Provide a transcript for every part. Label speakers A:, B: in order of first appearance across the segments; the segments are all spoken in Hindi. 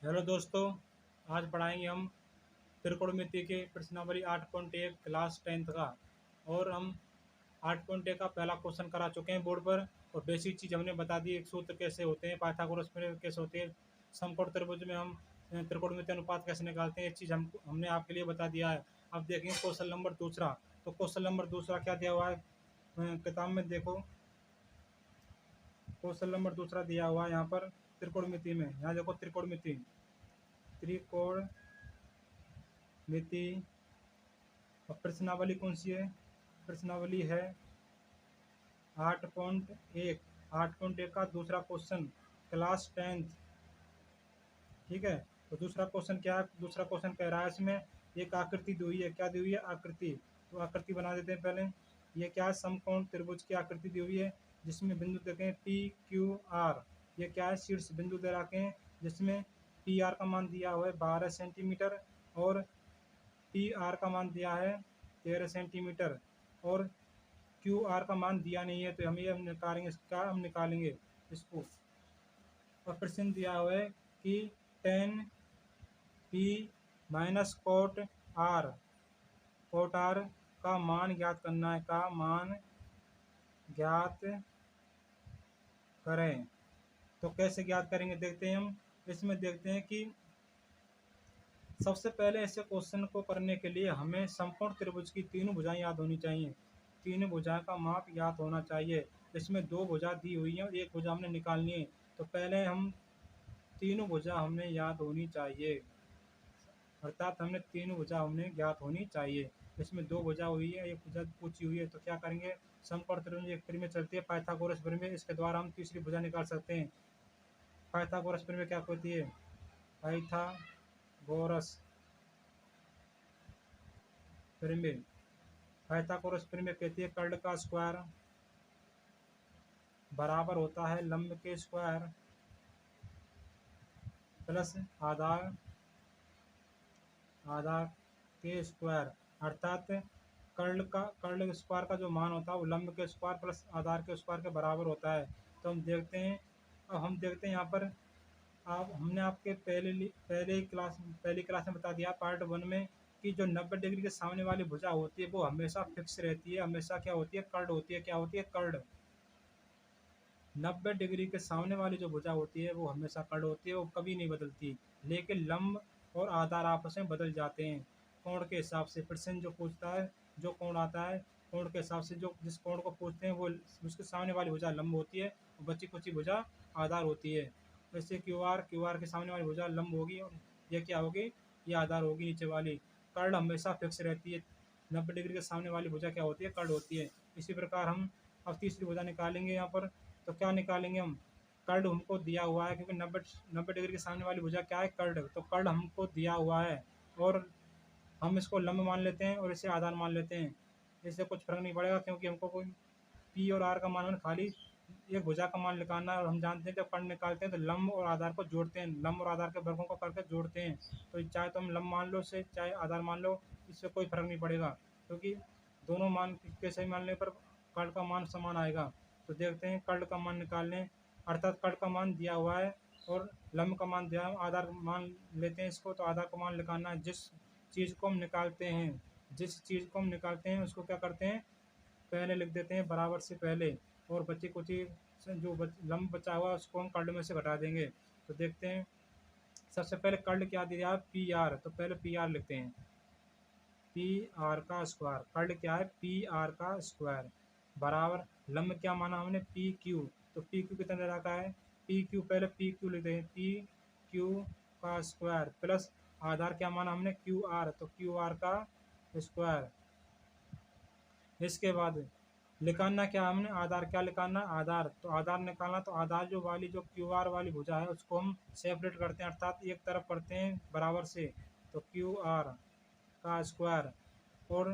A: हेलो दोस्तों, आज पढ़ाएंगे हम त्रिकोणमिति के प्रश्नावली 8.1 क्लास 10th का। और हम 8.1 का पहला क्वेश्चन करा चुके हैं बोर्ड पर। और बेसिक चीज़ हमने बता दी, एक सूत्र कैसे होते हैं, पाइथागोरस प्रमेय कैसे होते हैं, समकोण त्रिभुज में हम त्रिकोणमिति अनुपात कैसे निकालते हैं, ये चीज़ हमने आपके लिए बता दिया है। अब देखेंगे क्वेश्चन नंबर दूसरा। तो क्वेश्चन नंबर दूसरा क्या दिया हुआ है, किताब में देखो। क्वेश्चन नंबर दूसरा दिया हुआ है यहाँ पर त्रिकोणमिति में। यहाँ देखो त्रिकोणमिति, त्रिकोण मिति। और प्रश्नावली कौन सी है? प्रश्नावली है 8.1। 8.1 का दूसरा क्वेश्चन, क्लास 10th। ठीक है। तो दूसरा क्वेश्चन क्या है? दूसरा क्वेश्चन कह रहा है इसमें एक आकृति दी हुई है। क्या दी हुई है? आकृति। तो आकृति बना देते हैं पहले। ये क्या है? समकोण त्रिभुज की आकृति दी हुई है, जिसमें बिंदु देखें पी क्यू आर। ये क्या है? शीर्ष बिंदु दे रखे हैं, जिसमें पी आर का मान दिया हुआ है 12 सेंटीमीटर और पी आर का मान दिया है 13 सेंटीमीटर। और क्यू आर का मान दिया नहीं है, तो हम ये निकालेंगे। इसका हम निकालेंगे इसको। और प्रश्न दिया हुआ है कि ten P minus cot R का मान ज्ञात करना है। का मान ज्ञात करें। तो कैसे ज्ञात करेंगे देखते हैं हम। इसमें देखते हैं कि सबसे पहले ऐसे क्वेश्चन को करने के लिए हमें समकोण त्रिभुज की तीनों भुजाएं याद होनी चाहिए। तीनों भुजाएं का माप याद होना चाहिए। इसमें दो भुजा दी हुई है और एक भुजा हमने निकालनी है। तो पहले हम तीनों भुजा हमने याद होनी चाहिए, अर्थात हमने तीनों भुजा हमने ज्ञात होनी चाहिए। इसमें दो भुजा हुई है, एक भुजा पूछी हुई है। तो क्या करेंगे? समकोण त्रिभुज एक प्रमेय चलती है, पाइथागोरस प्रमेय। इसके द्वारा हम तीसरी भुजा निकाल सकते हैं। पाइथागोरस प्रमेय क्या होती है? पाइथागोरस प्रमेय। पाइथागोरस प्रमेय कहती है कर्ल का स्क्वायर बराबर होता है लंब के स्क्वायर प्लस आधार आधार के स्क्वायर। अर्थात कर्ल स्क्वायर का जो मान होता है वो लंब के स्क्वायर प्लस आधार के स्क्वायर के बराबर होता है। तो हम देखते हैं। अब हम देखते हैं यहाँ पर। आप हमने आपके पहली क्लास में बता दिया पार्ट 1 में कि जो 90 डिग्री के सामने वाली भुजा होती है वो हमेशा फिक्स रहती है। हमेशा क्या होती है? कर्ड होती है। क्या होती है? कर्ड। 90 डिग्री के सामने वाली जो भुजा होती है वो हमेशा कर्ड होती है, वो कभी नहीं बदलती। लेकिन लंब और आधार आपस में बदल जाते हैं कोण के हिसाब से। प्रश्न जो पूछता है, जो कोण आता है, कोण के हिसाब से जो जिस कोण को पूछते हैं वो उसके सामने वाली भुजा लंब होती है और बची कुची भुजा आधार होती है। जैसे क्यू आर के सामने वाली भुजा लंब होगी और ये क्या होगी? ये आधार होगी नीचे वाली। कर्ड हमेशा फिक्स रहती है। 90 डिग्री के सामने वाली भुजा क्या होती है? कर्ड होती है। इसी प्रकार हम अब तीसरी भुजा निकालेंगे यहाँ पर। तो क्या निकालेंगे हम? कर्ड हमको दिया हुआ है, क्योंकि 90 डिग्री के सामने वाली भुजा क्या है? कर्ड। तो कर्ड हमको दिया हुआ है और हम इसको लंब मान लेते हैं और इसे आधार मान लेते हैं। इससे कुछ फर्क नहीं पड़ेगा, क्योंकि हमको कोई पी और आर का मान खाली एक भुजा का मान निकालना है। और हम जानते हैं जब कर्ड निकालते हैं तो लंब और आधार को जोड़ते हैं, लंब और आधार के वर्गों को करके जोड़ते हैं। तो चाहे तो हम लंब मान लो इसे, चाहे आधार मान लो, इससे कोई फर्क नहीं पड़ेगा, क्योंकि दोनों मान के सही मानने पर कर्ड का मान समान आएगा। तो देखते हैं कर्ड का मान निकालने। अर्थात कर्ड का मान दिया हुआ है और लंब का मान दिया है, आधार मान लेते हैं इसको। तो आधार का मान निकालना है। जिस चीज़ को हम निकालते हैं उसको क्या करते हैं? पहले लिख देते हैं बराबर से पहले। और बची कुची जो लंब बचा हुआ उसको हम कर्ल में से घटा देंगे। तो देखते हैं। सबसे पहले कर्ल क्या दिया है? P R. तो पहले पी आर लिखते हैं। पी आर का स्क्वायर। कर्ल क्या है? पी आर का स्क्वायर बराबर लंब क्या माना हमने? P Q. तो पी क्यू कितना दे रखा है? P Q. पहले पी क्यू लिखते हैं, पी क्यू का स्क्वायर प्लस आधार क्या माना हमने? Q R. तो क्यू आर का स्क्वायर। इसके बाद निकालना क्या हमने? आधार। क्या निकालना? आधार। तो आधार निकालना, तो आधार जो वाली जो क्यू आर वाली भुजा है उसको हम सेपरेट करते हैं, अर्थात एक तरफ करते हैं बराबर से। तो क्यू आर का स्क्वायर और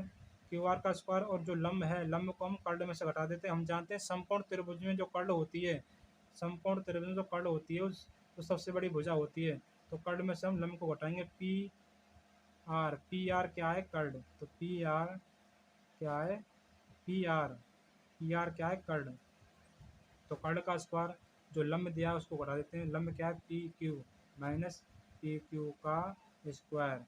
A: क्यू आर का स्क्वायर, और जो लंब है लंब को हम कर्ल में से घटा देते हैं। हम जानते हैं समकोण त्रिभुज में जो कर्ल होती है, समकोण त्रिभुज में जो कर्ल होती है वो सबसे बड़ी भुजा होती है। तो कर्ल में से हम लंब को घटाएंगे। P R. पी आर क्या है? कर्ल। तो पी आर क्या है? P R. पी आर क्या है? कर्ल। तो कर्ल का स्क्वायर जो लंब दिया है उसको घटा देते हैं। लंब क्या है? P Q minus P Q का स्क्वायर।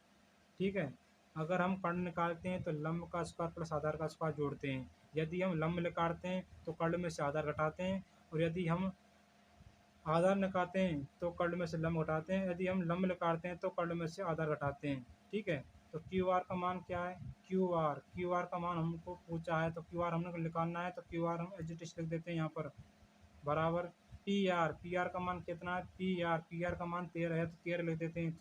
A: ठीक है, अगर हम कर्ण निकालते हैं तो लंब का स्क्वायर प्लस आधार का स्क्वायर जोड़ते हैं। यदि हम लंब निकालते हैं तो कर्ण में से आधार घटाते हैं, और यदि हम आधार निकालते हैं तो कर्ण में से लंब घटाते हैं। यदि हम लंब निकालते हैं तो कर्ण में से आधार घटाते हैं। ठीक है, तो क्यू आर का मान क्या है? क्यू आर का मान हमको पूछा है, तो क्यू आर हमने निकालना है, तो क्यू आर हम एज इट इज लिख देते हैं यहाँ पर, बराबर पी आर का मान कितना है? पी आर का मान 13 है, तो 13 लिख देते हैं,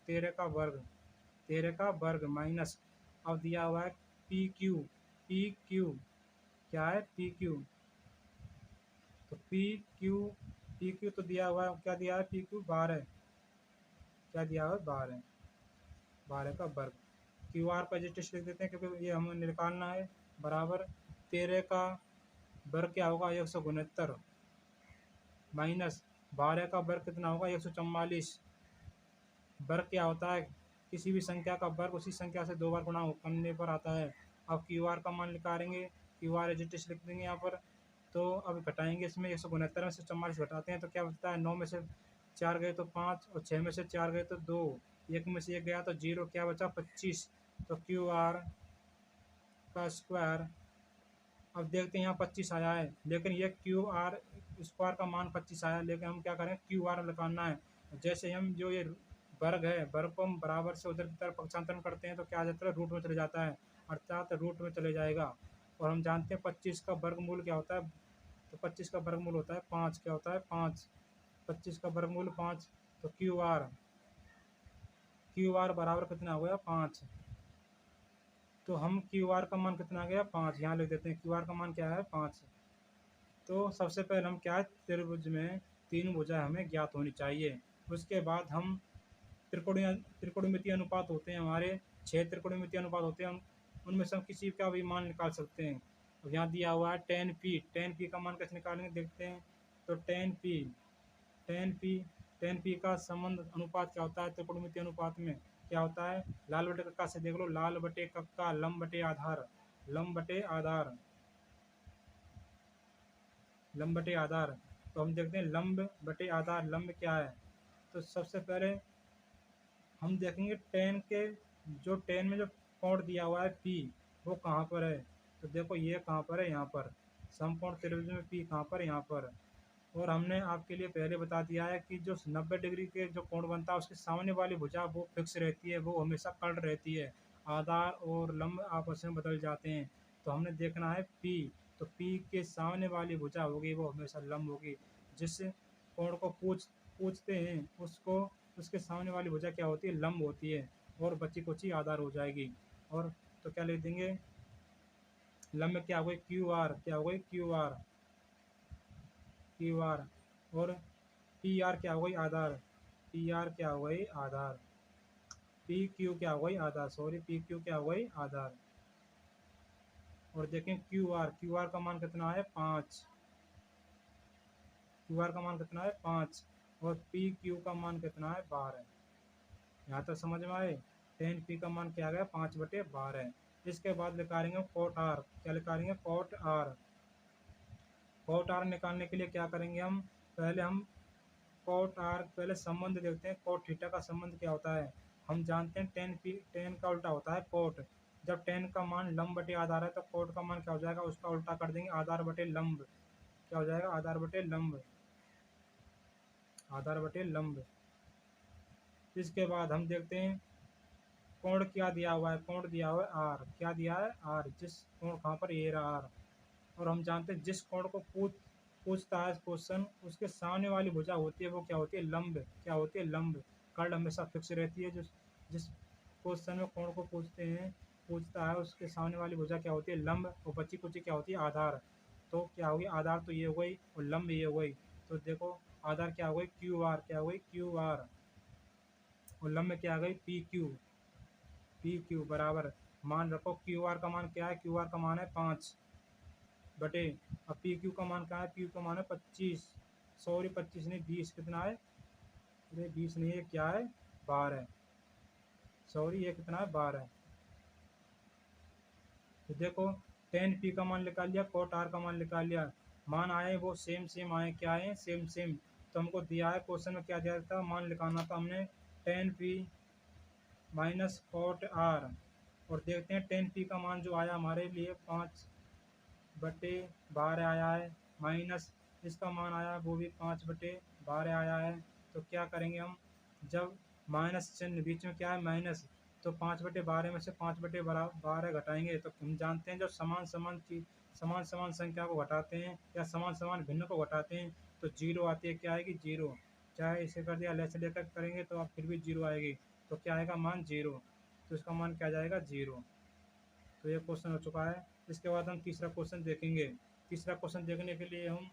A: 13 का वर्ग माइनस, अब दिया हुआ है पी क्यू क्या है? तो पी क्यू तो दिया हुआ है, क्या दिया है? पी क्यू 12, क्या दिया हुआ है? 12 का वर्ग। क्यू आर पर रजिस्टर लिख देते हैं क्योंकि ये हमें निकालना है, बराबर 13 का वर्ग क्या होगा? 169 माइनस 12 का वर्ग कितना होगा? 144। वर्ग क्या होता है? किसी भी संख्या का वर्ग उसी संख्या से 2 बार गुणा करने पर आता है। अब क्यू आर का मान निकालेंगे, क्यू आर रजिस्टर लिख देंगे यहाँ पर, तो अब घटाएंगे इसमें 169 में से 44 घटाते हैं तो क्या बचता है? 9 में से 4 गए तो 5, और 6 में से 4 गए तो 2, 1 में से 1 गया तो 0, क्या बचा? 25। तो क्यू आर का स्क्वायर, अब देखते हैं यहाँ 25 आया है, लेकिन ये क्यू आर स्क्वायर का मान 25 आया, लेकिन हम क्या करें? क्यू आर निकालना है। जैसे हम जो ये वर्ग है, वर्ग को हम बराबर से उधर की तरफ पक्षांतरण करते हैं तो क्या आ जाता है? रूट में चले जाता है, अर्थात रूट में चले जाएगा। और हम जानते हैं 25 का वर्गमूल क्या होता है? तो 25 का वर्गमूल होता है 5। क्या होता है? 5। 25 का वर्गमूल 5। तो क्यू आर बराबर कितना हो गया? 5। तो हम क्यू आर का मान कितना आ गया? 5। यहाँ लिख देते हैं, क्यू आर का मान क्या है? 5। तो सबसे पहले हम क्या है? त्रिभुज में 3 भुजाएं हमें ज्ञात होनी चाहिए। उसके बाद हम त्रिकोणमितीय अनुपात होते हैं हमारे, 6 त्रिकोणमितीय अनुपात होते हैं, उनमें से हम किसी का भी मान निकाल सकते हैं। अब यहाँ दिया हुआ है टेन पी का मान कैसे निकालेंगे देखते हैं। तो टेन पी टेन पी का संबंध अनुपात क्या होता है? त्रिकोणमितीय अनुपात में क्या होता है? लाल बटे कक्का से देख लो, लाल बटे कक्का, लंब बटे आधार, लंब बटे आधार, लंब बटे आधार। तो हम देखते हैं लंब बटे आधार, लंब क्या है? तो सबसे पहले हम देखेंगे टेन में जो कोण दिया हुआ है पी, वो कहाँ पर है? तो देखो ये कहाँ पर है? यहाँ पर। समकोण त्रिभुज में पी कहाँ पर? यहाँ पर। और हमने आपके लिए पहले बता दिया है कि जो 90 डिग्री के जो कोण बनता है उसके सामने वाली भुजा वो फिक्स रहती है, वो हमेशा कर्ण रहती है। आधार और लंब आपस में बदल जाते हैं। तो हमने देखना है पी, तो पी के सामने वाली भुजा होगी वो हमेशा लंब होगी। जिस कोण को पूछते हैं उसको, उसके सामने वाली भुजा क्या होती है? लंब होती है, और बची कुची आधार हो जाएगी। और तो क्या लिख देंगे? लंब क्या हो गई? Q R. क्या हो गई? Q R. और पी आर क्या हो गई? आधार। पी आर क्या हो गई? आधार। पी क्यू क्या हो गई? आधार, सॉरी, पी क्यू क्या हो गई? आधार। और देखें क्यू आर का मान कितना है? 5। क्यू आर का मान कितना है? 5। और पी क्यू का मान कितना है? 12। यहाँ तक समझ में आए? टेन पी का मान क्या आ गया? 5/12। इसके बाद निकालेंगे कॉट आर। क्या निकालेंगे? Cot R. कॉट आर निकालने के लिए क्या करेंगे? हम कॉट आर पहले संबंध देखते हैं। कॉट थीटा का संबंध क्या होता है? हम जानते हैं टेन का उल्टा होता है कॉट। जब टेन का मान लंब बटे आधार है तो कॉट का मान क्या हो जाएगा? उसका उल्टा कर देंगे, आधार बटे लंब। क्या हो जाएगा? आधार बटे लंब, आधार बटे लंब। इसके बाद हम देखते हैं कोण क्या दिया हुआ है? कोण दिया हुआ है आर। क्या दिया है? आर। जिस कोण कहाँ पर? ये रहा आर। और हम जानते हैं जिस कोण को पूछता है क्वेश्चन, उसके सामने वाली भुजा होती है वो क्या होती है? लंब। क्या होती है? लंब। कर्ण हमेशा फिक्स रहती है। जिस क्वेश्चन में कोण को पूछता है उसके सामने वाली भुजा क्या होती है? लंब। और बची कुची क्या होती है? आधार। तो क्या होगी? आधार तो ये हो गई और लंब ये हो गई। तो देखो आधार क्या हो गई? Q R. क्या हो गई? Q R. और लंब क्या आ गई? पी क्यू बराबर, मान रखो क्यू आर का मान क्या है? क्यू आर का मान है 5 बटे, अब पी क्यू का मान क्या है? पी क्यू का मान है 25, सॉरी 25 नहीं 20। कितना है? अरे 20 नहीं है, क्या है? 12। सॉरी ये कितना है? 12। तो देखो टेन पी का मान निकाल लिया, कॉट आर का मान निकाल लिया, मान आए वो सेम सेम आए। क्या आए? Same same. तो हमको दिया है क्वेश्चन में क्या दिया था? मान निकालना था हमने 10p माइनस कॉट आर, और देखते हैं 10p का मान जो आया हमारे लिए 5/12 आया है, माइनस इसका मान आया वो भी 5/12 आया है। तो क्या करेंगे हम, जब माइनस चिन्ह बीच में क्या है माइनस, तो 5/12 में से 5/12 घटाएंगे तो हम जानते हैं जब समान समान चीज समान समान संख्या को घटाते हैं या समान समान भिन्न को घटाते हैं तो जीरो आती है, क्या आएगी जीरो। चाहे इसे कर दिया लेस लेकर करेंगे तो आप फिर भी जीरो आएगी, तो क्या आएगा मान जीरो, तो इसका मान क्या जाएगा जीरो। तो ये क्वेश्चन हो चुका है। इसके बाद हम तीसरा क्वेश्चन देखेंगे। तीसरा क्वेश्चन देखने के लिए हम